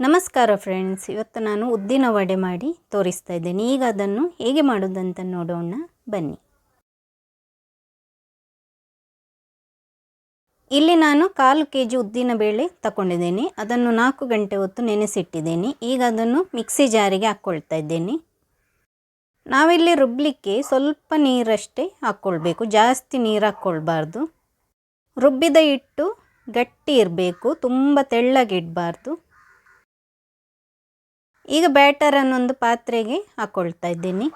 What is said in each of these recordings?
ನಮಸ್ಕಾರ ಫ್ರೆಂಡ್ಸ್, ಇವತ್ತು ನಾನು ಉದ್ದಿನ ವಡೆ ಮಾಡಿ ತೋರಿಸ್ತಾ ಇದ್ದೇನೆ. ಈಗ ಅದನ್ನು ಹೇಗೆ ಮಾಡೋದಂತ ನೋಡೋಣ ಬನ್ನಿ. ಇಲ್ಲಿ ನಾನು 1/4 kg ಉದ್ದಿನ ಬೇಳೆ ತಗೊಂಡಿದ್ದೇನೆ. ಅದನ್ನು 4 ಗಂಟೆ ಹೊತ್ತು ನೆನೆಸಿಟ್ಟಿದ್ದೇನೆ. ಈಗ ಅದನ್ನು ಮಿಕ್ಸಿ ಜಾರಿಗೆ ಹಾಕ್ಕೊಳ್ತಾ ಇದ್ದೇನೆ. ನಾವಿಲ್ಲಿ ರುಬ್ಬಲಿಕ್ಕೆ ಸ್ವಲ್ಪ ನೀರಷ್ಟೇ ಹಾಕ್ಕೊಳ್ಬೇಕು, ಜಾಸ್ತಿ ನೀರು ಹಾಕ್ಕೊಳ್ಬಾರ್ದು. ರುಬ್ಬಿದ ಹಿಟ್ಟು ಗಟ್ಟಿ ಇರಬೇಕು, ತುಂಬ ತೆಳ್ಳಗಿಡಬಾರ್ದು. ಈಗ ಬ್ಯಾಟರನ್ನು ಒಂದು ಪಾತ್ರೆಗೆ ಹಾಕ್ಕೊಳ್ತಾ ಇದ್ದೀನಿ.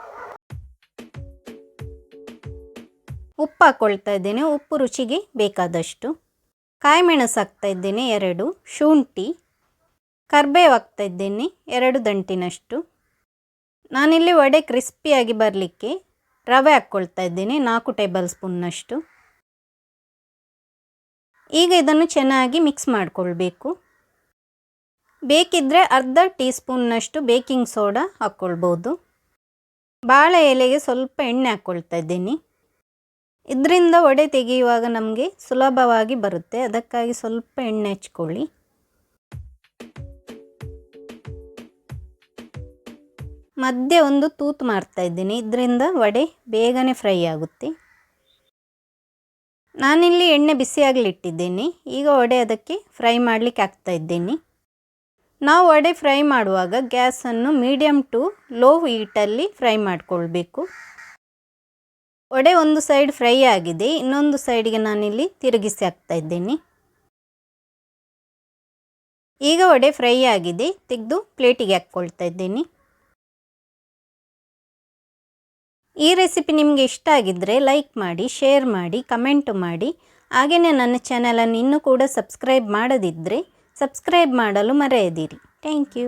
ಉಪ್ಪು ಹಾಕ್ಕೊಳ್ತಾ ಇದ್ದೇನೆ, ಉಪ್ಪು ರುಚಿಗೆ ಬೇಕಾದಷ್ಟು. ಕಾಯಿ ಮೆಣಸು ಹಾಕ್ತಾ ಇದ್ದೇನೆ 2, ಶುಂಠಿ, ಕರಿಬೇವು ಹಾಕ್ತಾ ಇದ್ದೇನೆ 2 ದಂಟಿನಷ್ಟು. ನಾನಿಲ್ಲಿ ವಡೆ ಕ್ರಿಸ್ಪಿಯಾಗಿ ಬರಲಿಕ್ಕೆ ರವೆ ಹಾಕ್ಕೊಳ್ತಾ ಇದ್ದೇನೆ 4 ಟೇಬಲ್ ಸ್ಪೂನ್ನಷ್ಟು. ಈಗ ಇದನ್ನು ಚೆನ್ನಾಗಿ ಮಿಕ್ಸ್ ಮಾಡಿಕೊಳ್ಬೇಕು. ಬೇಕಿದ್ದರೆ ಅರ್ಧ ಟೀ ಸ್ಪೂನ್ನಷ್ಟು ಬೇಕಿಂಗ್ ಸೋಡಾ ಹಾಕ್ಕೊಳ್ಬೋದು. ಬಾಳೆ ಎಲೆಗೆ ಸ್ವಲ್ಪ ಎಣ್ಣೆ ಹಾಕ್ಕೊಳ್ತಾ ಇದ್ದೀನಿ. ಇದರಿಂದ ವಡೆ ತೆಗೆಯುವಾಗ ನಮಗೆ ಸುಲಭವಾಗಿ ಬರುತ್ತೆ, ಅದಕ್ಕಾಗಿ ಸ್ವಲ್ಪ ಎಣ್ಣೆ ಹಚ್ಕೊಳ್ಳಿ. ಮಧ್ಯೆ ಒಂದು ತೂತು ಮಾಡ್ತಾ ಇದ್ದೀನಿ, ಇದರಿಂದ ವಡೆ ಬೇಗನೆ ಫ್ರೈ ಆಗುತ್ತೆ. ನಾನಿಲ್ಲಿ ಎಣ್ಣೆ ಬಿಸಿಯಾಗಲಿಟ್ಟಿದ್ದೇನೆ. ಈಗ ವಡೆ ಅದಕ್ಕೆ ಫ್ರೈ ಮಾಡಲಿಕ್ಕೆ ಹಾಕ್ತಾ ಇದ್ದೀನಿ. ನಾವು ವಡೆ ಫ್ರೈ ಮಾಡುವಾಗ ಗ್ಯಾಸನ್ನು ಮೀಡಿಯಮ್ ಟು ಲೋ ಹೀಟಲ್ಲಿ ಫ್ರೈ ಮಾಡಿಕೊಳ್ಬೇಕು. ವಡೆ ಒಂದು ಸೈಡ್ ಫ್ರೈ ಆಗಿದೆ, ಇನ್ನೊಂದು ಸೈಡಿಗೆ ನಾನಿಲ್ಲಿ ತಿರುಗಿಸಿ ಹಾಕ್ತಾ ಇದ್ದೀನಿ. ಈಗ ವಡೆ ಫ್ರೈ ಆಗಿದೆ, ತೆಗೆದು ಪ್ಲೇಟಿಗೆ ಹಾಕ್ಕೊಳ್ತಾ ಇದ್ದೀನಿ. ಈ ರೆಸಿಪಿ ನಿಮಗೆ ಇಷ್ಟ ಆಗಿದ್ದರೆ ಲೈಕ್ ಮಾಡಿ, ಶೇರ್ ಮಾಡಿ, ಕಮೆಂಟ್ ಮಾಡಿ. ಹಾಗೆಯೇ ನನ್ನ ಚಾನಲನ್ನು ಇನ್ನೂ ಕೂಡ ಸಬ್ಸ್ಕ್ರೈಬ್ ಮಾಡದಿದ್ದರೆ ಸಬ್ಸ್ಕ್ರೈಬ್ ಮಾಡಲು ಮರೆಯದಿರಿ. Thank you.